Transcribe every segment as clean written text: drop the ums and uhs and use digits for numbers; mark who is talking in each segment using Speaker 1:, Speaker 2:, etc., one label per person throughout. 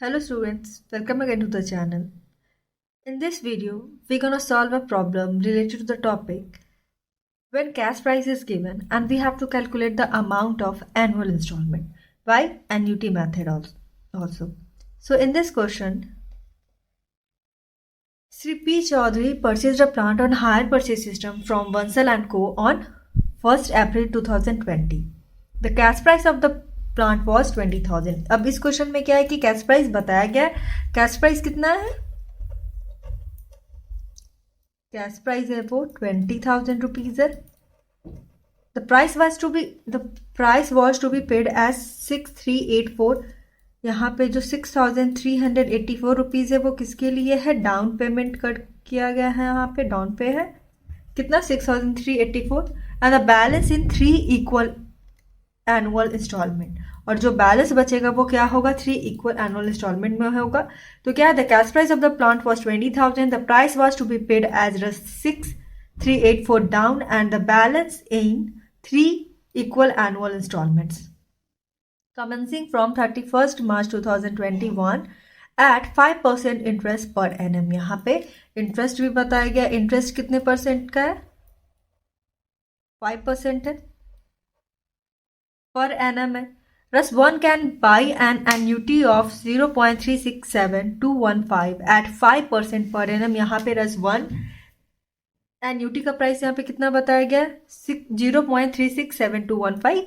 Speaker 1: Hello students, welcome again to the channel. In this video, we're gonna solve a problem related to the topic when cash price is given and we have to calculate the amount of annual installment by annuity method also. So in this question, Sri P. Chaudhary purchased a plant on hire purchase system from Bansal and Co. on 1st April 2020. The cash price of the plant was 20,000। अब इस question में क्या है कि cash price बताया गया है। Cash price कितना है? कैश प्राइस है वो 20,000 रुपीज है। The price was to be paid as 6384। यहाँ पे जो 6,384 रुपीज है वो किसके लिए है? डाउन पेमेंट किया गया है। यहाँ पे डाउन पे है कितना? 6,384 and the balance in 3 equal annual instalment. और जो बैलेंस बचेगा वो क्या होगा? 3 इक्वल एनुअल इंस्टॉलमेंट में होगा। तो क्या है? The cash price of the plant was 20,000। The price was to be paid as 6,384 down and the balance in 3 equal annual instalments commencing from 31st March 2021 at 5% interest पर annum. यहाँ पे interest भी बताया गया। इंटरेस्ट कितने percent का है? 5% है, पर एनम है। Thus, one can buy an annuity of 0.367215 at 5% per annum। यहाँ पे रस 1 एन्यूटी का प्राइस यहाँ पे कितना बताया गया? 0.367215।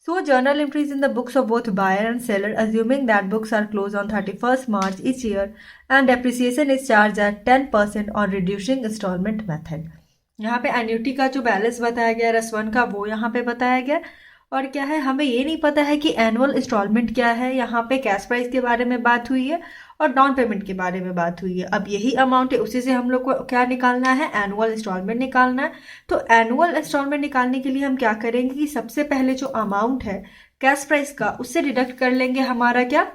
Speaker 1: So, journal entries in the books of both buyer and seller, assuming that books are closed on 31st March each year and depreciation is charged at 10% on reducing installment method। यहाँ पे annuity का जो balance बताया गया रस 1 का वो यहाँ पे बताया गया। और क्या है? हमें ये नहीं पता है कि एनुअल इंस्टॉलमेंट क्या है। यहाँ पे कैश प्राइस के बारे में बात हुई है और डाउन पेमेंट के बारे में बात हुई है। अब यही अमाउंट है, उसी से हम लोग को क्या निकालना है? एनुअल इंस्टॉलमेंट निकालना है। तो एनुअल इंस्टॉलमेंट निकालने के लिए हम क्या करेंगे कि सबसे पहले जो अमाउंट है कैश प्राइस का उससे डिडक्ट कर लेंगे हमारा क्या?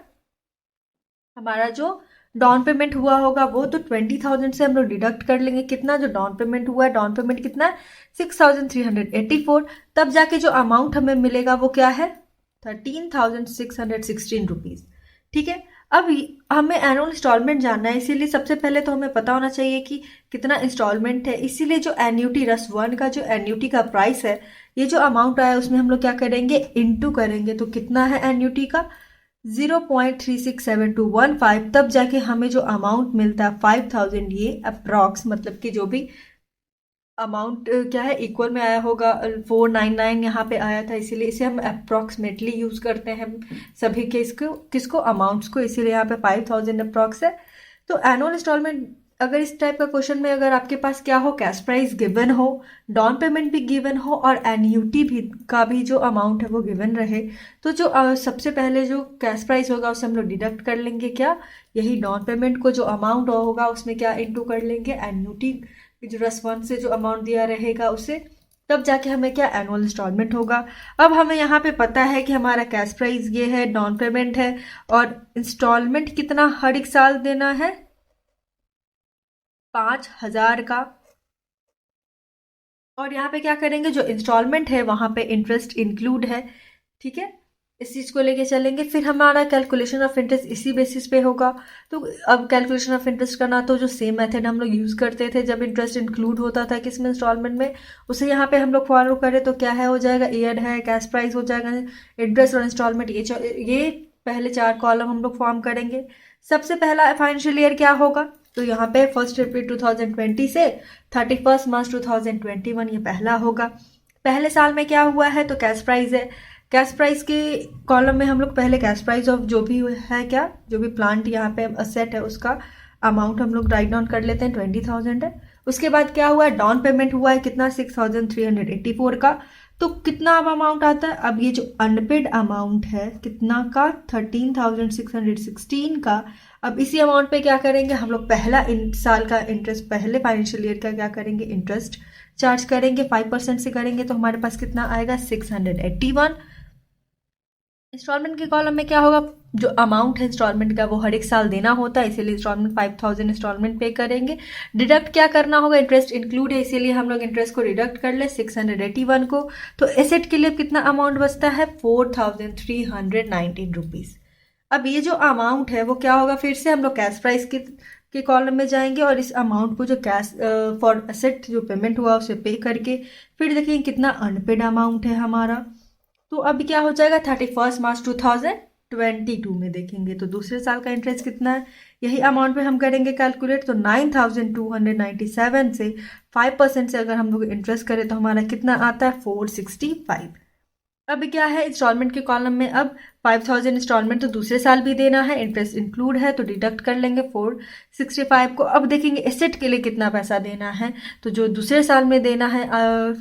Speaker 1: हमारा जो डाउन पेमेंट हुआ होगा वो। तो 20,000 से हम लोग डिडक्ट कर लेंगे कितना जो डाउन पेमेंट हुआ है। डाउन पेमेंट कितना है? 6,384। तब जाके जो अमाउंट हमें मिलेगा वो क्या है? 13,616 रुपीज। ठीक है। अब हमें एनुअल इंस्टॉलमेंट जानना है, इसीलिए सबसे पहले तो हमें पता होना चाहिए कि कितना इंस्टॉलमेंट है। इसीलिए जो एन्यूटी रस 1 का जो एन्यूटी का प्राइस है, ये जो अमाउंट आया उसमें हम लोग क्या करेंगे? इंटू करेंगे। तो कितना है एन्यूटी का? 0.367215। तब जाके हमें जो अमाउंट मिलता है 5,000, ये अप्रॉक्स मतलब कि जो भी अमाउंट क्या है इक्वल में आया होगा 499 यहाँ पे आया था, इसीलिए इसे हम अप्रॉक्सीमेटली यूज करते हैं सभी के किसको अमाउंट्स को, इसीलिए यहाँ पे 5,000 अप्रॉक्स है। तो एनुअल इंस्टॉलमेंट अगर इस टाइप का क्वेश्चन में अगर आपके पास क्या हो? कैश प्राइस गिवन हो, डाउन पेमेंट भी गिवन हो और एन्यूटी भी का भी जो अमाउंट है वो गिवन रहे, तो जो सबसे पहले जो कैश प्राइस होगा उससे हम लोग डिडक्ट कर लेंगे क्या? यही डाउन पेमेंट को जो अमाउंट होगा उसमें क्या इंटू कर लेंगे एन्यूटी जो रस 1 से जो अमाउंट दिया रहेगा उसे। तब जाके हमें क्या? एनुअल इंस्टॉलमेंट होगा। अब हमें यहाँ पे पता है कि हमारा कैश प्राइस ये है, डाउन पेमेंट है और इंस्टॉलमेंट कितना हर एक साल देना है? 5,000 का। और यहाँ पे क्या करेंगे? जो इंस्टॉलमेंट है वहां पे इंटरेस्ट इंक्लूड है। ठीक है, इस चीज को लेके चलेंगे। फिर हमारा कैलकुलेशन ऑफ इंटरेस्ट इसी बेसिस पे होगा। तो अब कैलकुलेशन ऑफ इंटरेस्ट करना तो जो सेम मेथड हम लोग यूज करते थे जब इंटरेस्ट इंक्लूड होता था किसमें? इंस्टॉलमेंट में, उसे यहाँ पे हम लोग फॉलो करें तो क्या है हो जाएगा? ईयर है, कैश प्राइस हो जाएगा, इंटरेस्ट और इंस्टॉलमेंट, ये पहले 4 कॉलम हम लोग फॉर्म करेंगे। सबसे पहला फाइनेंशियल ईयर क्या होगा? तो यहाँ पे 1 अप्रैल 2020 से 31 मार्च 2021 ये पहला होगा। पहले साल में क्या हुआ है? तो कैश प्राइस है। कैश प्राइस के कॉलम में हम लोग पहले कैश प्राइस ऑफ जो भी है क्या, जो भी प्लांट यहाँ पे असेट है उसका अमाउंट हम लोग राइट डाउन कर लेते हैं, 20,000 है। उसके बाद क्या हुआ है? डाउन पेमेंट हुआ है कितना? 6,384 का। तो कितना अब अमाउंट आता है? अब ये जो अनपेड अमाउंट है कितना का? 13,616 का। अब इसी अमाउंट पे क्या करेंगे हम लोग? पहला साल का इंटरेस्ट, पहले फाइनेंशियल ईयर का क्या करेंगे? इंटरेस्ट चार्ज करेंगे, 5% से करेंगे तो हमारे पास कितना आएगा? 681। इंस्टॉलमेंट के कॉलम में क्या होगा? जो अमाउंट है इंस्टॉलमेंट का वो हर एक साल देना होता है, इसीलिए इंस्टॉलमेंट 5,000 इंस्टॉलमेंट पे करेंगे। डिडक्ट क्या करना होगा? इंटरेस्ट इंक्लूड है, इसीलिए हम लोग इंटरेस्ट को डिडक्ट कर ले 681 को। तो एसेट के लिए कितना अमाउंट बचता है? 4,319 रुपीज। अब ये जो अमाउंट है वो क्या होगा, फिर से हम लोग कैश प्राइस के कॉलम में जाएंगे और इस अमाउंट को जो कैश फॉर एसेट जो पेमेंट हुआ उसे पे करके फिर देखेंगे कितना अनपेड अमाउंट है हमारा। तो अब क्या हो जाएगा, 31 मार्च 2022 में देखेंगे तो दूसरे साल का इंटरेस्ट कितना है, यही अमाउंट पे हम करेंगे कैलकुलेट। तो 9297 से 5% से अगर हम लोग इंटरेस्ट करें तो हमारा कितना आता है, 465। अब क्या है, इंस्टॉलमेंट के कॉलम में अब 5000 इंस्टॉलमेंट तो दूसरे साल भी देना है, इंटरेस्ट इंक्लूड है तो डिडक्ट कर लेंगे 465 को। अब देखेंगे एसेट के लिए कितना पैसा देना है, तो जो दूसरे साल में देना है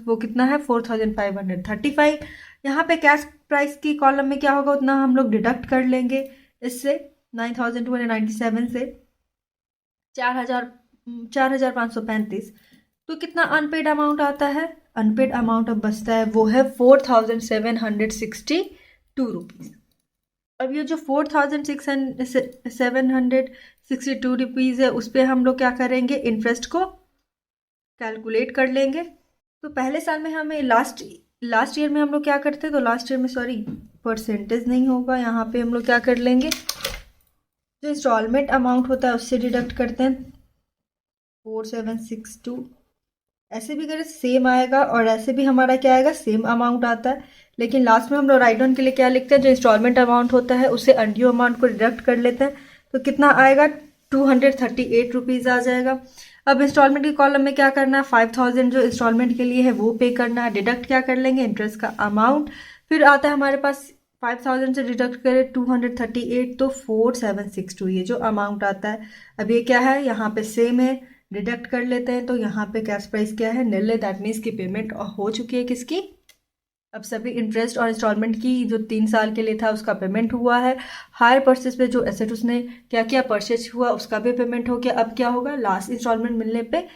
Speaker 1: वो कितना है, 4535। यहाँ पे कैश प्राइस की कॉलम में क्या होगा, उतना हम लोग डिडक्ट कर लेंगे इससे 9297 से 4535। तो कितना अनपेड अमाउंट आता है, अनपेड अमाउंट अब बचता है वो है 4762 रुपीज़। अब ये जो 4762 रुपीज़ है उस पर हम लोग क्या करेंगे, इंटरेस्ट को कैलकुलेट कर लेंगे। तो पहले साल में हमें लास्ट ईयर में हम लोग क्या करते हैं, तो लास्ट ईयर में सॉरी परसेंटेज नहीं होगा, यहाँ पे हम लोग क्या कर लेंगे, जो इंस्टॉलमेंट अमाउंट होता है उससे डिडक्ट करते हैं 4762। ऐसे भी करें सेम आएगा और ऐसे भी हमारा क्या आएगा, सेम अमाउंट आता है। लेकिन लास्ट में हम लोग राइट डाउन के लिए क्या लिखते हैं, जो इंस्टॉलमेंट अमाउंट होता है उससे अनड्यू अमाउंट को डिडक्ट कर लेते हैं। तो कितना आएगा, 238 रुपीज़ आ जाएगा। अब इंस्टॉलमेंट के कॉलम में क्या करना है, 5000 जो इंस्टॉलमेंट के लिए है वो पे करना है, डिडक्ट क्या कर लेंगे, इंटरेस्ट का अमाउंट। फिर आता है हमारे पास 5000 से डिडक्ट करें 238 तो 4762 ये जो अमाउंट आता है। अब ये क्या है, यहाँ पे सेम है, डिडक्ट कर लेते हैं। तो यहाँ पे कैश प्राइस क्या है, निल है, दैट मीन्स की पेमेंट हो चुकी है किसकी, अब सभी इंटरेस्ट और इंस्टॉलमेंट की जो 3 साल के लिए था उसका पेमेंट हुआ है। हायर परचेज पे जो एसेट उसने क्या क्या परचेज हुआ उसका भी पेमेंट हो गया। अब क्या होगा, लास्ट इंस्टॉलमेंट मिलने पे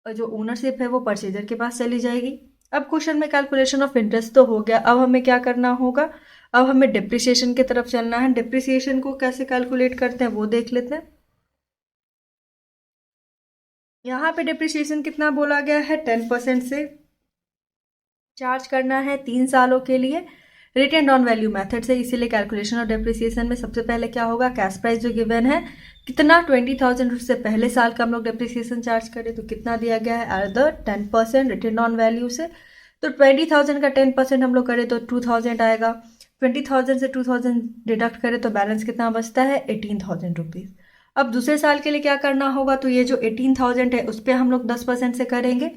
Speaker 1: जो ओनरशिप है वो परचेजर के पास चली जाएगी। अब क्वेश्चन में कैलकुलेशन ऑफ इंटरेस्ट तो हो गया, अब हमें क्या करना होगा, अब हमें डिप्रिसिएशन की तरफ चलना है। डिप्रिसिएशन को कैसे कैलकुलेट करते हैं वो देख लेते हैं। यहाँ पे डिप्रिसिएशन कितना बोला गया है, 10% से चार्ज करना है 3 सालों के लिए रिटेन ऑन वैल्यू मेथड से। इसीलिए कैलकुलेशन ऑफ डिप्रिसिएशन में सबसे पहले क्या होगा, कैश प्राइस जो गिवन है कितना 20,000 उससे पहले साल का हम लोग डिप्रिसिएशन चार्ज करें तो कितना दिया गया है, अदर 10% रिटेन ऑन वैल्यू से। तो 20,000 का 10% हम लोग करें तो 2,000 आएगा। 20,000 से 2,000 डिडक्ट करें तो बैलेंस कितना बचता है, 18,000 रुपीज़। अब दूसरे साल के लिए क्या करना होगा, तो ये जो 18,000 है उस पर हम लोग 10% से करेंगे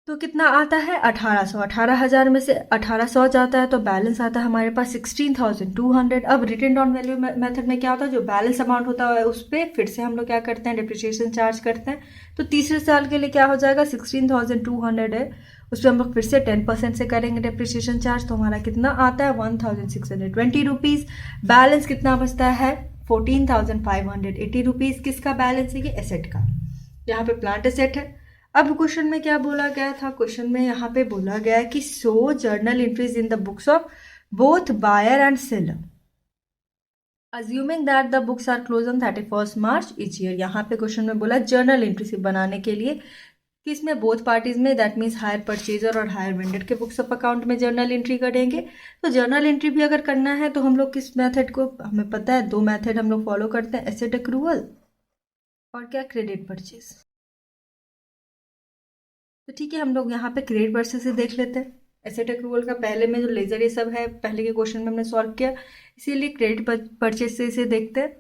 Speaker 1: तो कितना आता है, 1800। 18,000 में से 1800 जाता है तो बैलेंस आता है हमारे पास 16,200। अब रिटेन ऑन वैल्यू मेथड में क्या होता है, जो बैलेंस अमाउंट होता है उस पर फिर से हम लोग क्या करते हैं, डिप्रिसिएशन चार्ज करते हैं। तो तीसरे साल के लिए क्या हो जाएगा, 16,200 है, उस पर हम लोग फिर से 10% से करेंगे डिप्रिसिएशन चार्ज तो हमारा कितना आता है, 1,620 रुपीज़। बैलेंस कितना बचता है, 14,580 रुपीज़। किसका बैलेंस है, ये एसेट का, यहाँ पे प्लांट एसेट है। अब क्वेश्चन में क्या बोला गया था, क्वेश्चन में यहाँ पे बोला गया है कि so journal entries in the books of both buyer and seller assuming that the books are close on 31 March each year. यहाँ पे क्वेश्चन में बोला जर्नल एंट्री बनाने के लिए किसमें, बोथ पार्टीज में, दैट मीन्स हायर परचेजर और हायर वेंडर के बुक्स ऑफ अकाउंट में जर्नल एंट्री करेंगे। तो जर्नल एंट्री भी अगर करना है तो हम लोग किस मेथड को, हमें पता है 2 मेथड हम लोग फॉलो करते हैं, एसेट एक्रूवल और क्या, क्रेडिट परचेज। तो ठीक है, हम लोग यहाँ पे क्रेडिट परचेज से देख लेते हैं। एसेट एक्रूवल का पहले में जो लेजर ये सब है पहले के क्वेश्चन में हमने सॉल्व किया, इसीलिए क्रेडिट परचेज से इसे देखते हैं।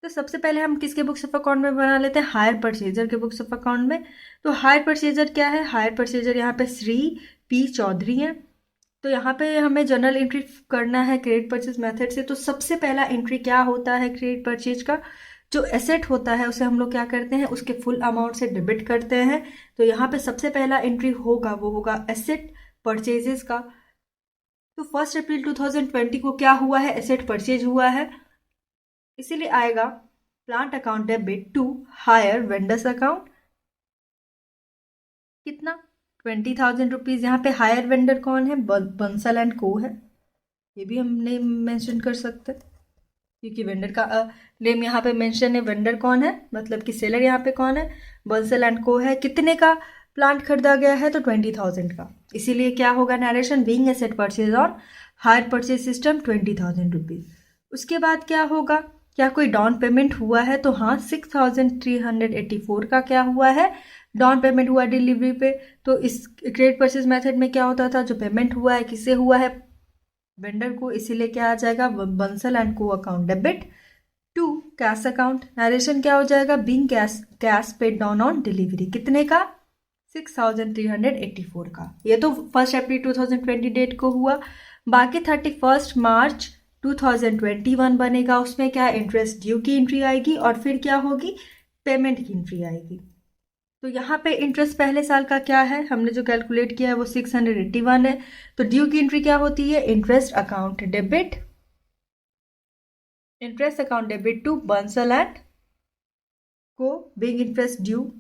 Speaker 1: तो सबसे पहले हम किसके बुक्स ऑफ अकाउंट में बना लेते हैं, हायर परचेजर के बुक्स ऑफ अकाउंट में। तो हायर परचेजर क्या है, हायर परचेजर यहाँ पे श्री पी चौधरी है। तो यहाँ पे हमें जर्नल एंट्री करना है क्रेडिट परचेज मेथड से। तो सबसे पहला एंट्री क्या होता है क्रेडिट परचेज का, जो एसेट होता है उसे हम लोग क्या करते हैं, उसके फुल अमाउंट से डेबिट करते हैं। तो यहाँ पे सबसे पहला एंट्री होगा वो होगा एसेट परचेजेस का। तो 1 अप्रैल 2020 को क्या हुआ है, एसेट परचेज हुआ है, इसीलिए आएगा plant account debit to hire vendors account. कितना, 20,000 रुपीज़। यहाँ पे हायर वेंडर कौन है, बंसल एंड को है, ये भी हम नेम मेंशन कर सकते हैं क्योंकि वेंडर का नेम यहाँ पे मेंशन है। वेंडर कौन है, मतलब कि सेलर यहाँ पे कौन है, बंसल एंड को है। कितने का प्लांट खरीदा गया है, तो 20,000 का। इसीलिए क्या होगा narration, being asset purchase on hire purchase system 20,000 rupees. उसके बाद क्या होगा, क्या कोई डाउन पेमेंट हुआ है, तो हाँ 6,384 का क्या हुआ है, डाउन पेमेंट हुआ डिलीवरी पे। तो इस क्रेडिट परचेज मेथड में क्या होता था, जो पेमेंट हुआ है किससे हुआ है, वेंडर को, इसीलिए क्या आ जाएगा, Bansal and co account debit to cash account. Narration क्या हो जाएगा, being cash paid down on delivery, कितने का, 6,384 का। ये तो 1 अप्रैल 2020 डेट को हुआ। बाकी 31 मार्च 2021 बनेगा, उसमें क्या इंटरेस्ट ड्यू की एंट्री आएगी और फिर क्या होगी, पेमेंट की एंट्री आएगी। तो यहाँ पे इंटरेस्ट पहले साल का क्या है, हमने जो कैलकुलेट किया है वो 681 है। तो ड्यू की एंट्री क्या होती है, interest account debit, interest account debit to Bansal and co being interest due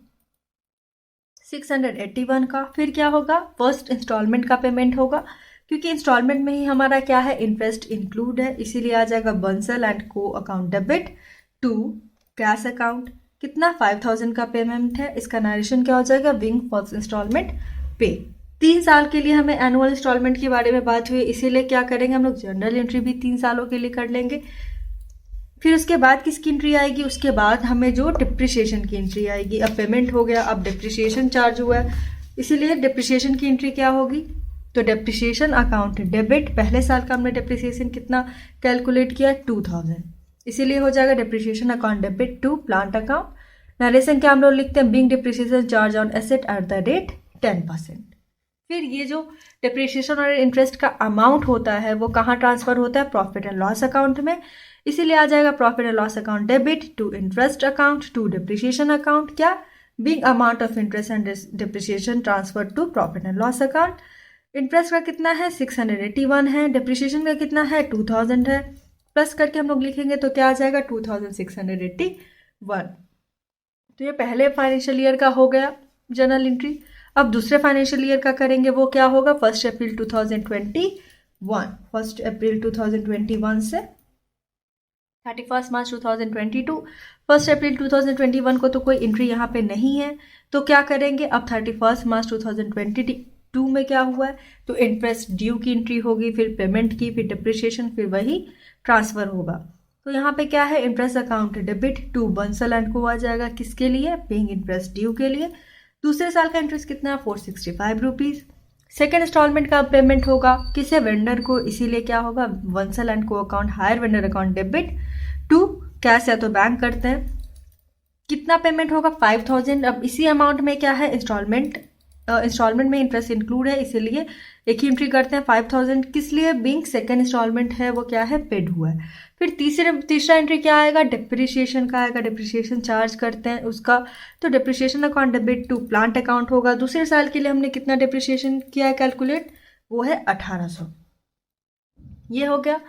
Speaker 1: 681 का। फिर क्या होगा, फर्स्ट इंस्टॉलमेंट का पेमेंट होगा, क्योंकि इंस्टॉलमेंट में ही हमारा क्या है, इंटरेस्ट इंक्लूड है, इसीलिए आ जाएगा Bansal and co account debit to cash account. कितना, 5,000 का पेमेंट है, इसका नरेशन क्या हो जाएगा, बिंग फर्स्ट इंस्टॉलमेंट पे। 3 साल के लिए हमें एनुअल इंस्टॉलमेंट के बारे में बात हुई, इसीलिए क्या करेंगे हम लोग, जनरल एंट्री भी 3 सालों के लिए कर लेंगे। फिर उसके बाद किसकी एंट्री आएगी, उसके बाद हमें जो डिप्रिसिएशन की एंट्री आएगी। अब पेमेंट हो गया, अब डिप्रिसिएशन चार्ज हुआ है, इसीलिए डिप्रिसिएशन की एंट्री क्या होगी, तो डिप्रिसिएशन अकाउंट डेबिट, पहले साल का हमने डिप्रिसिएशन कितना कैलकुलेट किया, 2,000, इसीलिए हो जाएगा depreciation account debit to plant account. Narration क्या हम लोग लिखते हैं, being depreciation charge on asset at the rate 10%। फिर ये जो डिप्रिसिएशन और इंटरेस्ट का अमाउंट होता है वो कहाँ ट्रांसफर होता है, प्रॉफिट एंड लॉस अकाउंट में, इसीलिए आ जाएगा profit and loss account debit to interest account to depreciation account, क्या, big amount of interest and depreciation transfer to profit and loss account. Interest का कितना है, 681 है, डिप्रिसिएशन का कितना है, 2,000 है, प्लस करके हम लोग लिखेंगे तो क्या आ जाएगा, 2,681। तो ये पहले फाइनेंशियल ईयर का हो गया जर्नल एंट्री। अब दूसरे फाइनेंशियल ईयर का करेंगे, वो क्या होगा, 1 अप्रैल 2021 से 31 मार्च 2022। 1 अप्रैल 2021 को तो कोई एंट्री यहाँ पे नहीं है, तो क्या करेंगे, अब 31 मार्च 2022 में क्या हुआ है, तो इंटरेस्ट ड्यू की एंट्री होगी, फिर पेमेंट की, फिर डिप्रिसिएशन, फिर वही ट्रांसफर होगा। तो यहाँ पे क्या है, interest account debit to Bansal and co आ जाएगा, किसके लिए, पेइंग इंटरेस्ट ड्यू के लिए। दूसरे साल का इंटरेस्ट कितना है, 465 रुपीज़। सेकेंड इंस्टॉलमेंट का पेमेंट होगा किसे, वेंडर को, इसीलिए क्या होगा, Bansal and co account hire vendor account debit to cash, या तो बैंक करते हैं। कितना पेमेंट होगा, 5,000। अब इसी अमाउंट में क्या है, इंस्टॉलमेंट में इंटरेस्ट इंक्लूड है, इसीलिए एक ही एंट्री करते हैं 5,000, किस लिए, बिंग सेकेंड इंस्टॉलमेंट है वो क्या है, पेड हुआ है। फिर तीसरा एंट्री क्या आएगा, डिप्रिसिएशन का आएगा, डिप्रिसिएशन चार्ज करते हैं उसका, तो depreciation account debit to plant account होगा। दूसरे साल के लिए हमने कितना डिप्रिसिएशन किया है कैलकुलेट, वो है 1,800, ये हो गया।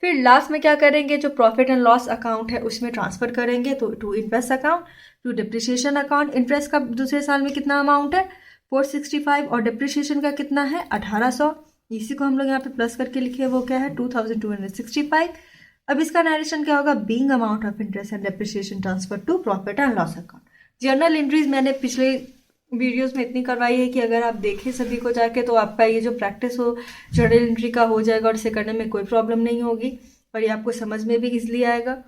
Speaker 1: फिर लास्ट में क्या करेंगे, जो प्रॉफिट एंड लॉस अकाउंट है उसमें ट्रांसफर करेंगे, तो to interest account to depreciation account. Interest का दूसरे साल में कितना अमाउंट है, 465, और डिप्रिसिएशन का कितना है, 1,800, इसी को हम लोग यहाँ पे प्लस करके लिखे, वो क्या है, 2,265। अब इसका नरेशन क्या होगा, being amount of interest and depreciation transfer to profit and loss account. Journal entries मैंने पिछले वीडियोस में इतनी करवाई है कि अगर आप देखें सभी को जाके तो आपका ये जो प्रैक्टिस हो जर्नल एंट्री का हो जाएगा और इसे करने में कोई प्रॉब्लम नहीं होगी और ये आपको समझ में भी इजली आएगा।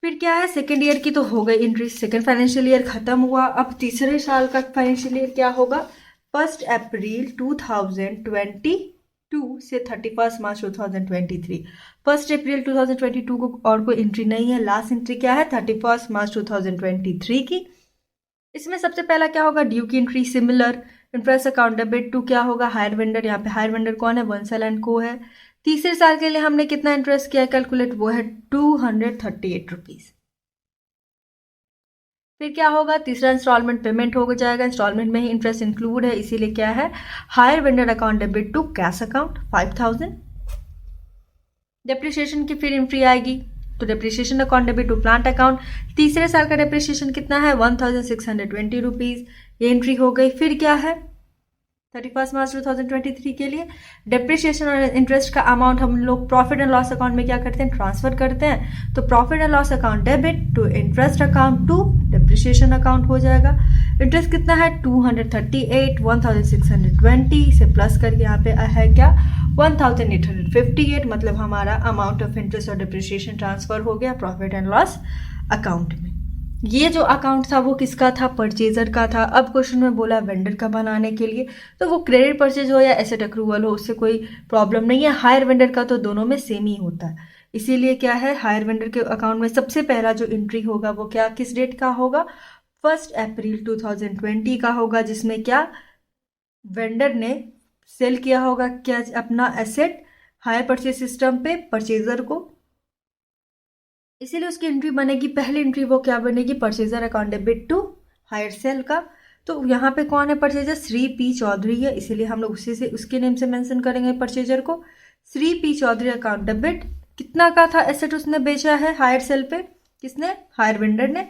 Speaker 1: फिर क्या है, सेकेंड ईयर की तो हो गई एंट्री, सेकेंड फाइनेंशियल ईयर खत्म हुआ। अब तीसरे साल का फाइनेंशियल ईयर क्या होगा, 1 अप्रैल 2022 से 31 मार्च 2023। 1 अप्रैल 2022 को और कोई एंट्री नहीं है, लास्ट एंट्री क्या है, 31 मार्च 2023 की। इसमें सबसे पहला क्या होगा, ड्यू की entry, similar interest account debit to क्या होगा, हायर वेंडर, यहाँ पे हायर वेंडर कौन है, बंसल एंड को है। तीसरे साल के लिए हमने कितना इंटरेस्ट किया कैलकुलेट, वो है 238 रुपीज़। फिर क्या होगा, तीसरा इंस्टॉलमेंट पेमेंट हो जाएगा, इंस्टॉलमेंट में ही इंटरेस्ट इंक्लूड है, इसीलिए क्या है, hire vendor account debit to cash account 5,000। Depreciation की फिर एंट्री आएगी, तो depreciation account debit to plant account. तीसरे साल का डिप्रिसिएशन कितना है, 1,620 रुपीज़, ये एंट्री हो गई। फिर क्या है, 31 मार्च 2023 के लिए डिप्रिसिएशन और इंटरेस्ट का अमाउंट हम लोग प्रॉफिट एंड लॉस अकाउंट में क्या करते हैं, ट्रांसफर करते हैं। तो profit and loss account debit to interest account to depreciation account हो जाएगा। इंटरेस्ट कितना है, 238, 1,620 से प्लस करके यहाँ पे है क्या, 1858, मतलब हमारा अमाउंट ऑफ इंटरेस्ट और डिप्रिसिएशन ट्रांसफर हो गया प्रॉफिट एंड लॉस अकाउंट में। ये जो अकाउंट था वो किसका था? परचेजर का था। अब क्वेश्चन में बोला वेंडर का बनाने के लिए, तो वो क्रेडिट परचेज हो या एसेट अक्रूवल हो उससे कोई प्रॉब्लम नहीं है। हायर वेंडर का तो दोनों में सेम ही होता है, इसीलिए क्या है, हायर वेंडर के अकाउंट में सबसे पहला जो एंट्री होगा वो क्या, किस डेट का होगा? 1 अप्रैल 2020 का होगा, जिसमें क्या वेंडर ने सेल किया होगा क्या, अपना एसेट हायर परचेज सिस्टम पे परचेजर को, इसीलिए उसकी एंट्री बनेगी। पहली एंट्री वो क्या बनेगी? Purchaser account debit to hire sale का। तो यहाँ पे कौन है परचेजर? श्री पी चौधरी है, इसीलिए हम लोग उसी से उसके नेम से मेंशन करेंगे परचेजर को। Shri P Chaudhary account debit, कितना का था एसेट उसने बेचा है हायर सेल पे? किसने? हायर वेंडर ने।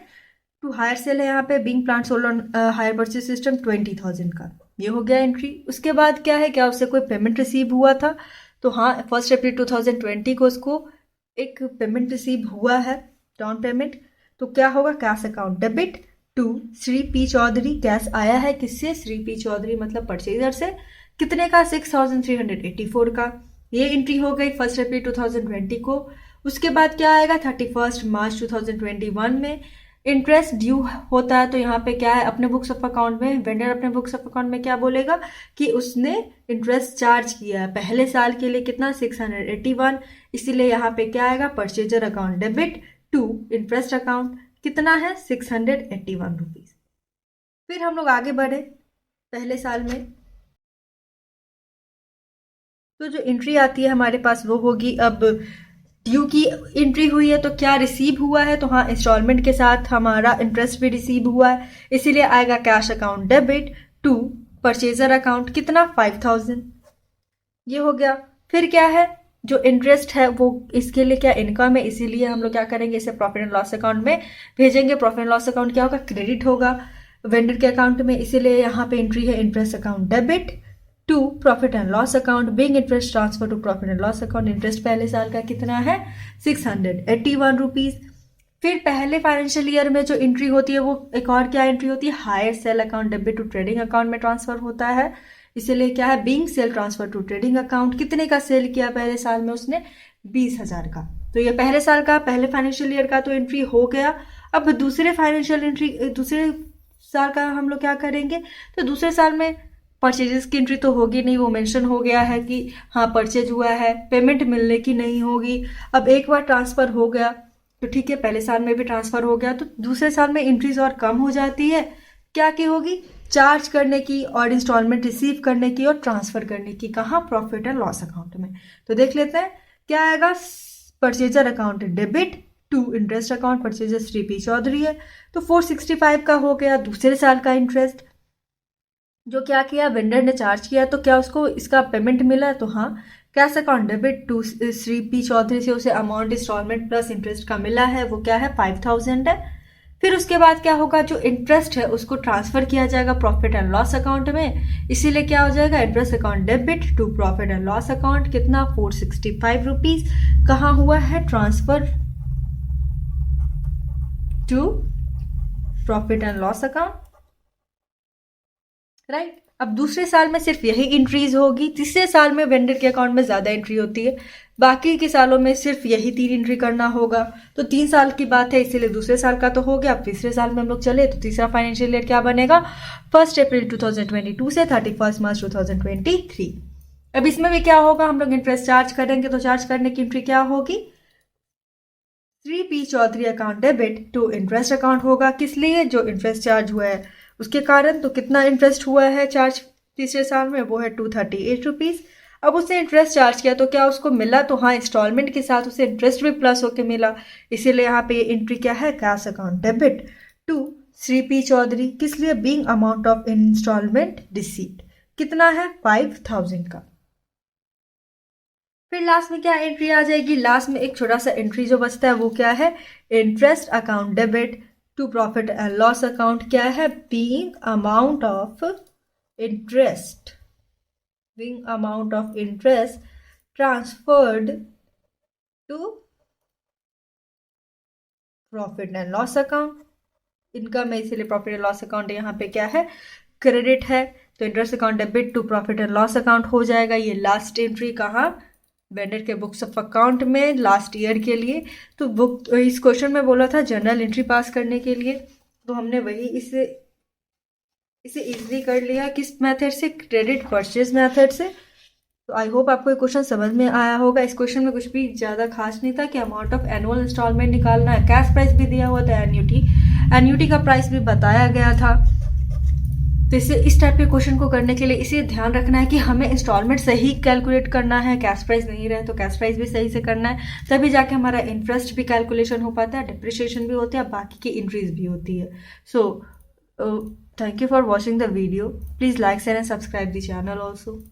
Speaker 1: टू हायर सेल है यहाँ पे, being plant sold on hire purchase system 20,000 का, ये हो गया एंट्री। उसके बाद क्या है, क्या उससे कोई पेमेंट रिसीव हुआ था? तो हाँ, 1 अप्रैल 2020 को उसको एक पेमेंट रिसीव हुआ है, डाउन पेमेंट। तो क्या होगा? Cash account debit to Shri P Chaudhary, cash आया है किससे? श्री पी चौधरी मतलब परचेजर से। कितने का? 6,384 का। ये एंट्री हो गई 1 अप्रैल 2020 को। उसके बाद क्या आएगा? 31 मार्च 2021 में इंटरेस्ट ड्यू होता है, तो यहाँ पे क्या है, अपने बुक्स ऑफ अकाउंट में वेंडर अपने बुक्स ऑफ अकाउंट में क्या बोलेगा कि उसने इंटरेस्ट चार्ज किया है पहले साल के लिए, कितना? 681। इसीलिए यहाँ पे क्या आएगा? Purchaser account debit to interest account, कितना है? 681 रुपीज। फिर हम लोग आगे बढ़े पहले साल में, तो जो एंट्री आती है हमारे पास वो होगी, अब ड्यू की एंट्री हुई है तो क्या रिसीव हुआ है? तो हाँ, इंस्टॉलमेंट के साथ हमारा इंटरेस्ट भी रिसीव हुआ है, इसीलिए आएगा cash account debit to purchaser account, कितना? 5,000। ये हो गया। फिर क्या है, जो इंटरेस्ट है वो इसके लिए क्या इनकम है, इसीलिए हम लोग क्या करेंगे, इसे प्रॉफिट एंड लॉस अकाउंट में भेजेंगे। प्रॉफिट एंड लॉस अकाउंट क्या होगा? क्रेडिट होगा वेंडर के अकाउंट में, इसीलिए यहाँ पे एंट्री है interest account debit to profit and loss account, being interest transfer to profit and loss account. Interest पहले साल का कितना है? 681 रुपीज। फिर पहले फाइनेंशियल ईयर में जो एंट्री होती है वो एक और क्या एंट्री होती है? Hire sale account debit to trading account में ट्रांसफर होता है, इसीलिए क्या है? Being sale transfer to trading account. कितने का सेल किया पहले साल में उसने? 20,000 का। तो ये पहले साल का, पहले फाइनेंशियल ईयर का तो एंट्री हो गया। अब दूसरे फाइनेंशियल एंट्री, दूसरे साल का हम लोग क्या करेंगे? तो दूसरे साल में परचेजेस की एंट्री तो होगी नहीं, वो मेंशन हो गया है कि हाँ परचेज हुआ है, पेमेंट मिलने की नहीं होगी। अब एक बार ट्रांसफर हो गया तो ठीक है, पहले साल में भी ट्रांसफर हो गया, तो दूसरे साल में एंट्रीज और कम हो जाती है। क्या की होगी? चार्ज करने की और इंस्टॉलमेंट रिसीव करने की और ट्रांसफर करने की। कहाँ? प्रॉफिट एंड लॉस अकाउंट में। तो देख लेते हैं क्या आएगा। Purchaser account debit to interest account, purchaser Shri P Chaudhary है, तो 465 का हो गया दूसरे साल का इंटरेस्ट। जो क्या किया, वेंडर ने चार्ज किया, तो क्या उसको इसका पेमेंट मिला? तो हाँ, cash account debit to Shri P Chaudhary से उसे अमाउंट इंस्टॉलमेंट प्लस इंटरेस्ट का मिला है, वो क्या है? 5,000 है। फिर उसके बाद क्या होगा, जो इंटरेस्ट है उसको ट्रांसफर किया जाएगा प्रॉफिट एंड लॉस अकाउंट में, इसीलिए क्या हो जाएगा? Interest account debit to profit and loss account, कितना? 465 रुपीज। कहाँ हुआ है transfer? To profit and loss account, right. अब दूसरे साल में सिर्फ यही एंट्रीज होगी, तीसरे साल में वेंडर के अकाउंट में ज्यादा एंट्री होती है, बाकी के सालों में सिर्फ यही 3 एंट्री करना होगा। तो 3 साल की बात है, इसीलिए दूसरे साल का तो हो गया। अब तीसरे साल में हम लोग चले तो तीसरा फाइनेंशियल ईयर क्या बनेगा? 1 अप्रैल 2022 से 31 मार्च 2023। अब इसमें भी क्या होगा, हम लोग इंटरेस्ट चार्ज करेंगे, तो चार्ज करने की एंट्री क्या होगी? Shri P Chaudhary account debit to interest account होगा, किस लिए? जो इंटरेस्ट चार्ज हुआ है उसके कारण। तो कितना इंटरेस्ट हुआ है चार्ज तीसरे साल में? वो है 238 रुपीज। अब उसने इंटरेस्ट चार्ज किया तो क्या उसको मिला? तो हाँ, इंस्टॉलमेंट के साथ उसे इंटरेस्ट भी प्लस होकर मिला, इसीलिए यहाँ पे एंट्री क्या है? Cash account debit to Shri P Chaudhary, किस लिए? Being amount of instalment received, कितना है? 5,000 का। फिर लास्ट में क्या एंट्री आ जाएगी? लास्ट में एक छोटा सा एंट्री जो बचता है वो क्या है? Interest account debit to profit and loss account, क्या है? Being amount of interest, being amount of interest transferred to profit and loss account. Income है, इसीलिए प्रॉफिट एंड लॉस अकाउंट यहाँ पे क्या है? क्रेडिट है। तो interest account debit to profit and loss account हो जाएगा। ये लास्ट एंट्री कहाँ, वेंडर के बुक्स ऑफ अकाउंट में लास्ट ईयर के लिए। तो बुक इस क्वेश्चन में बोला था जनरल एंट्री पास करने के लिए, तो हमने वही इसे इजीली कर लिया। किस मेथड से, क्रेडिट परचेज मेथड से। तो आई होप आपको ये क्वेश्चन समझ में आया होगा। इस क्वेश्चन में कुछ भी ज़्यादा खास नहीं था कि अमाउंट ऑफ एनुअल इंस्टॉलमेंट निकालना है, कैश प्राइस भी दिया हुआ था, एन्यूटी का प्राइस भी बताया गया था। तो इस टाइप के क्वेश्चन को करने के लिए इसे ध्यान रखना है कि हमें इंस्टॉलमेंट सही कैलकुलेट करना है, कैश प्राइस नहीं रहे तो कैश प्राइस भी सही से करना है, तभी जाके हमारा इंटरेस्ट भी कैलकुलेशन हो पाता है, डिप्रिशिएशन भी होती है, बाकी की इंट्रीज भी होती है। So thank you for watching the video. Please like share and subscribe the channel also.